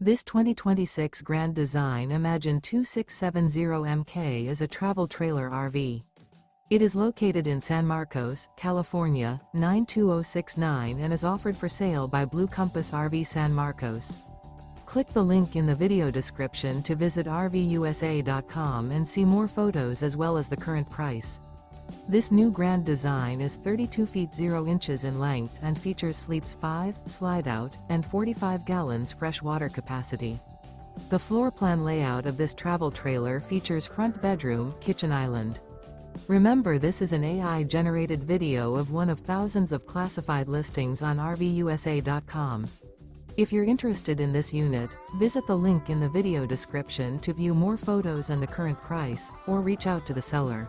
This 2026 Grand Design Imagine 2670MK is a travel trailer RV. It is located in San Marcos, California, 92069 and is offered for sale by Blue Compass RV San Marcos. Click the link in the video description to visit RVUSA.com and see more photos as well as the current price. This new Grand Design is 32 feet 0 inches in length and features sleeps 5, slide-out, and 45 gallons fresh water capacity. The floor plan layout of this travel trailer features front bedroom, kitchen island. Remember, this is an AI-generated video of one of thousands of classified listings on RVUSA.com. If you're interested in this unit, visit the link in the video description to view more photos and the current price, or reach out to the seller.